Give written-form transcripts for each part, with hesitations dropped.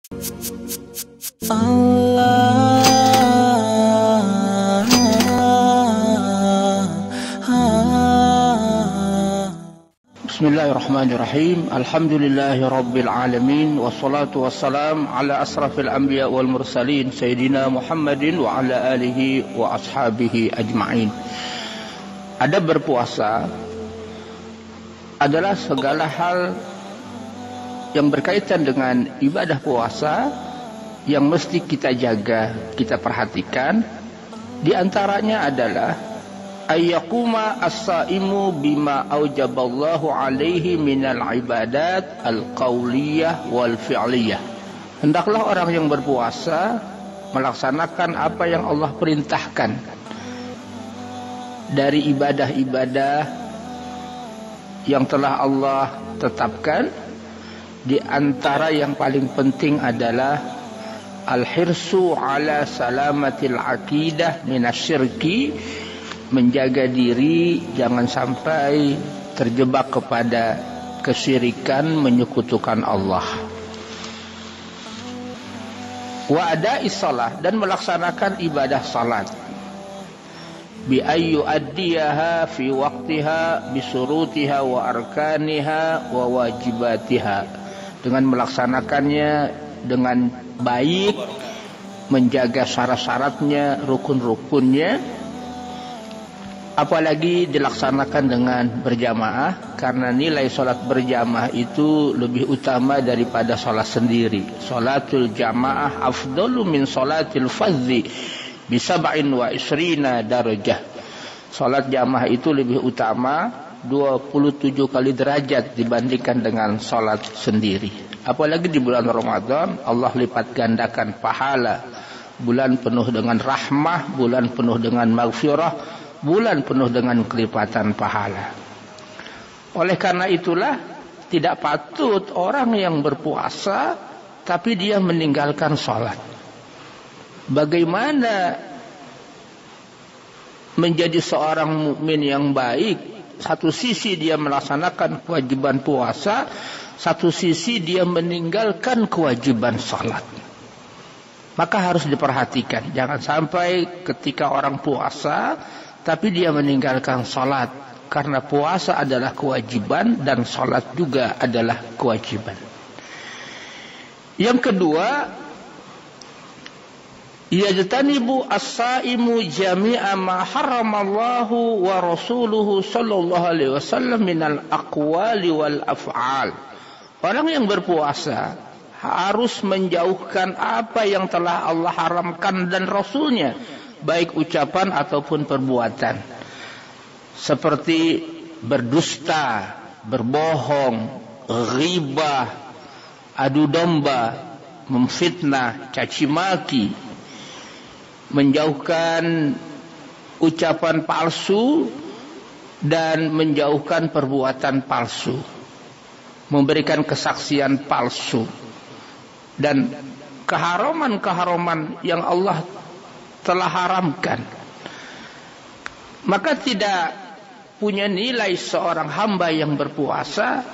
Bismillahirrahmanirrahim. Alhamdulillahirabbil alamin wassalatu wassalam ala asrafil anbiya wal mursalin sayyidina Muhammadin wa ala alihi wa ashabihi ajma'in. Adab berpuasa adalah segala hal yang berkaitan dengan ibadah puasa yang mesti kita jaga, kita perhatikan. Di antaranya adalah ayyakuma as-saimu bima aujaballahu alaihi minal ibadat al-qauliyah wal fi'liyah. Hendaklah orang yang berpuasa melaksanakan apa yang Allah perintahkan dari ibadah-ibadah yang telah Allah tetapkan. Di antara yang paling penting adalah al-hirsu ala salamatil aqidah minasyirki, menjaga diri jangan sampai terjebak kepada kesyirikan, menyekutukan Allah. Wa ada'i shalah, dan melaksanakan ibadah salat. Bi ayyu addiyaha fi waqtiha bi surutiha wa arkaniha wa wajibatiha, dengan melaksanakannya dengan baik, menjaga syarat-syaratnya, rukun-rukunnya, apalagi dilaksanakan dengan berjamaah, karena nilai salat berjamaah itu lebih utama daripada salat sendiri. Salatul jamaah afdalu min salatil fadzi bi 27 darajah. Salat jamaah itu lebih utama 27 kali derajat dibandingkan dengan salat sendiri. Apalagi di bulan Ramadan, Allah lipat gandakan pahala. Bulan penuh dengan rahmah, bulan penuh dengan maghfirah, bulan penuh dengan kelipatan pahala. Oleh karena itulah tidak patut orang yang berpuasa tapi dia meninggalkan salat. Bagaimana menjadi seorang mukmin yang baik? Satu sisi dia melaksanakan kewajiban puasa, satu sisi dia meninggalkan kewajiban salat. Maka harus diperhatikan, jangan sampai ketika orang puasa tapi dia meninggalkan salat, karena puasa adalah kewajiban dan salat juga adalah kewajiban. Yang kedua, yajtanibu as-saimu jami'a ma haramallahu wa rasuluhu sallallahu alaihi wasallam minal aqwali wal af'al. Orang yang berpuasa harus menjauhkan apa yang telah Allah haramkan dan Rasulnya, baik ucapan ataupun perbuatan, seperti berdusta, berbohong, ghibah, adu domba, memfitnah, caci maki, menjauhkan ucapan palsu dan menjauhkan perbuatan palsu, memberikan kesaksian palsu, dan keharaman-keharaman yang Allah telah haramkan. Maka tidak punya nilai seorang hamba yang berpuasa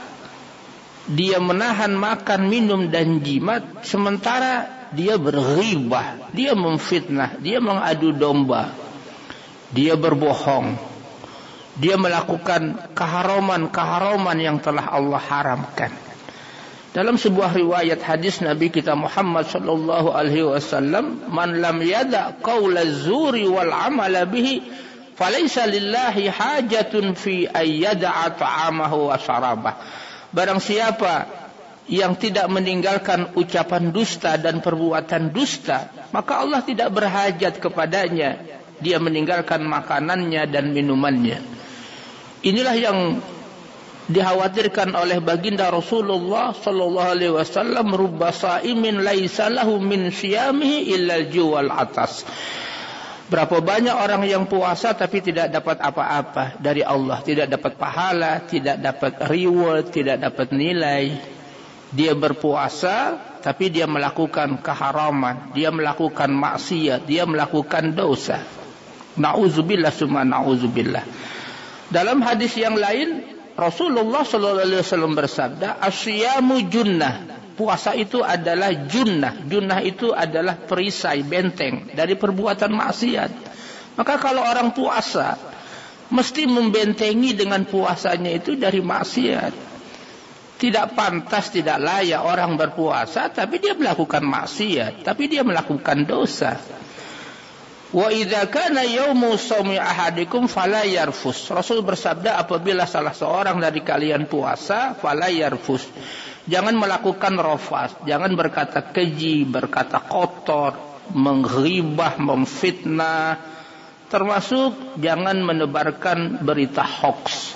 dia menahan makan, minum dan jimat, sementara dia berghibah, dia memfitnah, dia mengadu domba, dia berbohong, dia melakukan keharaman-keharaman yang telah Allah haramkan. Dalam sebuah riwayat hadis Nabi kita Muhammad sallallahu alaihi wasallam, man lam yada qaula zuri wal amala bihi falaysa lillahi hajatun fi ayyada'a ta'amahu wa syarabah. Barang siapa yang tidak meninggalkan ucapan dusta dan perbuatan dusta, maka Allah tidak berhajat kepadanya dia meninggalkan makanannya dan minumannya. Inilah yang dikhawatirkan oleh baginda Rasulullah sallallahu alaihi wasallam, rubba saimin laisa lahu min siyamihi illa al-juwal atas. Berapa banyak orang yang puasa tapi tidak dapat apa-apa dari Allah, tidak dapat pahala, tidak dapat reward, tidak dapat nilai. Dia berpuasa tapi dia melakukan keharaman, dia melakukan maksiat, dia melakukan dosa. Na'udzubillah summa na'udzubillah. Dalam hadis yang lain Rasulullah sallallahu alaihi wasallam bersabda, "Asyamu junnah." Puasa itu adalah junnah. Junnah itu adalah perisai, benteng dari perbuatan maksiat. Maka kalau orang puasa, mesti membentengi dengan puasanya itu dari maksiat. Tidak pantas, tidak layak orang berpuasa, tapi dia melakukan maksiat, tapi dia melakukan dosa. Wa idza kana yaumu shaumi ahadikum fala yarfus. Rasul bersabda, apabila salah seorang dari kalian puasa, fala yarfus. Jangan melakukan rafas, jangan berkata keji, berkata kotor, menghibah, memfitnah, termasuk jangan menebarkan berita hoax.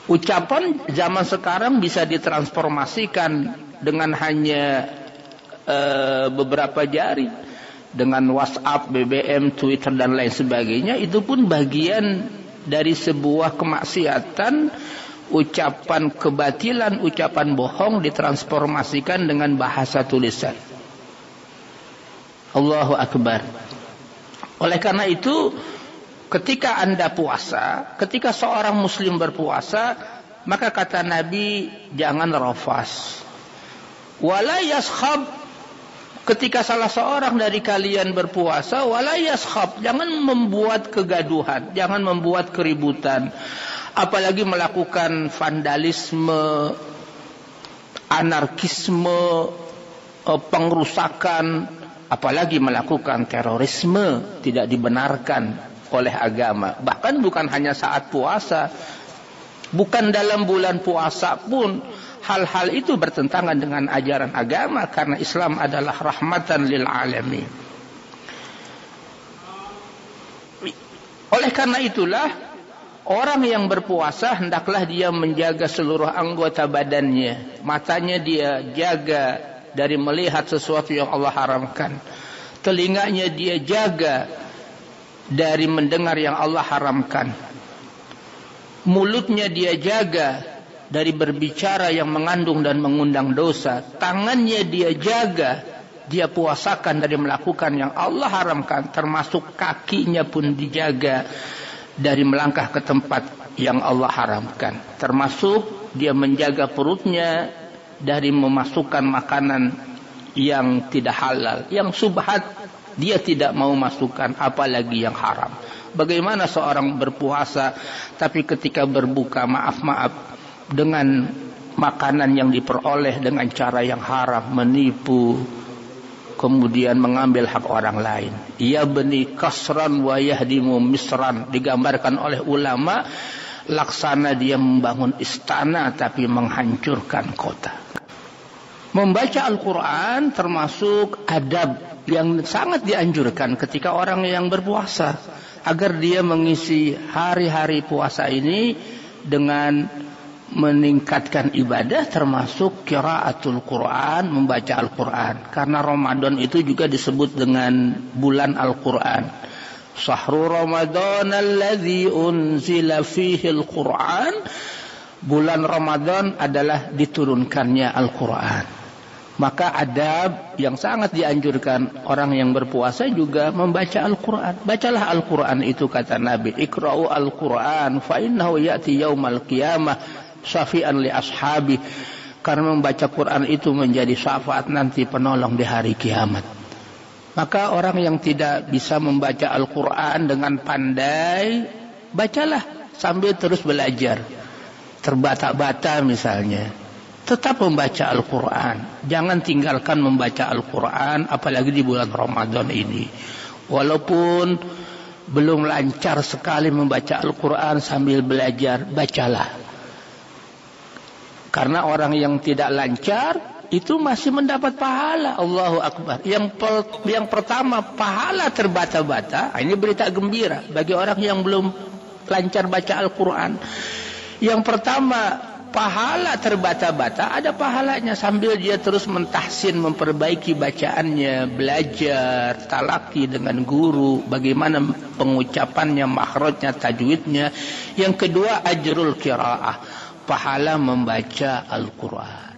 Ucapan zaman sekarang bisa ditransformasikan dengan hanya beberapa jari, dengan WhatsApp, BBM, Twitter dan lain sebagainya. Itu pun bagian dari sebuah kemaksiatan. Ucapan kebatilan, ucapan bohong ditransformasikan dengan bahasa tulisan. Allahu Akbar. Oleh karena itu, ketika Anda puasa, ketika seorang muslim berpuasa, maka kata Nabi, jangan rafas. Wala yaskhab. Ketika salah seorang dari kalian berpuasa, wala yaskhab, jangan membuat kegaduhan, jangan membuat keributan. Apalagi melakukan vandalisme, anarkisme, pengrusakan, apalagi melakukan terorisme, tidak dibenarkan oleh agama. Bahkan bukan hanya saat puasa, bukan dalam bulan puasa pun hal-hal itu bertentangan dengan ajaran agama, karena Islam adalah rahmatan lil alamin. Oleh karena itulah, orang yang berpuasa hendaklah dia menjaga seluruh anggota badannya. Matanya dia jaga dari melihat sesuatu yang Allah haramkan. Telinganya dia jaga dari mendengar yang Allah haramkan. Mulutnya dia jaga dari berbicara yang mengandung dan mengundang dosa. Tangannya dia jaga, dia puasakan dari melakukan yang Allah haramkan. Termasuk kakinya pun dijaga dari melangkah ke tempat yang Allah haramkan. Termasuk dia menjaga perutnya dari memasukkan makanan yang tidak halal, yang subhat dia tidak mau masukkan, apalagi yang haram. Bagaimana seorang berpuasa tapi ketika berbuka, maaf dengan makanan yang diperoleh dengan cara yang haram, menipu, kemudian mengambil hak orang lain. Ya bani kasran wa yahdimu misran, digambarkan oleh ulama laksana dia membangun istana tapi menghancurkan kota. Membaca Al-Quran termasuk adab yang sangat dianjurkan ketika orang yang berpuasa, agar dia mengisi hari-hari puasa ini dengan meningkatkan ibadah, termasuk qiraatul Quran, membaca Al-Quran. Karena Ramadan itu juga disebut dengan bulan Al-Quran. Sahru Ramadan alladzi unzila fihi Al-Quran. Bulan Ramadan adalah diturunkannya Al-Quran. Maka adab yang sangat dianjurkan orang yang berpuasa juga membaca Al-Quran. Bacalah Al-Quran itu, kata Nabi, ikra'u Al-Quran fa innahu ya'ti yaumal qiyamah syafi'an li ashabi. Karena membaca Quran itu menjadi syafaat nanti penolong di hari kiamat. Maka orang yang tidak bisa membaca Al-Quran dengan pandai, bacalah sambil terus belajar. Terbata-bata misalnya, tetap membaca Al-Quran. Jangan tinggalkan membaca Al-Quran, apalagi di bulan Ramadan ini. Walaupun belum lancar sekali membaca Al-Quran sambil belajar, bacalah. Karena orang yang tidak lancar itu masih mendapat pahala. Allahu Akbar. Yang pertama, pahala terbata-bata. Ini berita gembira bagi orang yang belum lancar baca Al-Quran. Yang pertama, pahala terbata-bata, ada pahalanya sambil dia terus mentahsin, memperbaiki bacaannya, belajar talaki dengan guru, bagaimana pengucapannya, makhrajnya, tajwidnya. Yang kedua, ajrul qiraah, pahala membaca Al-Quran.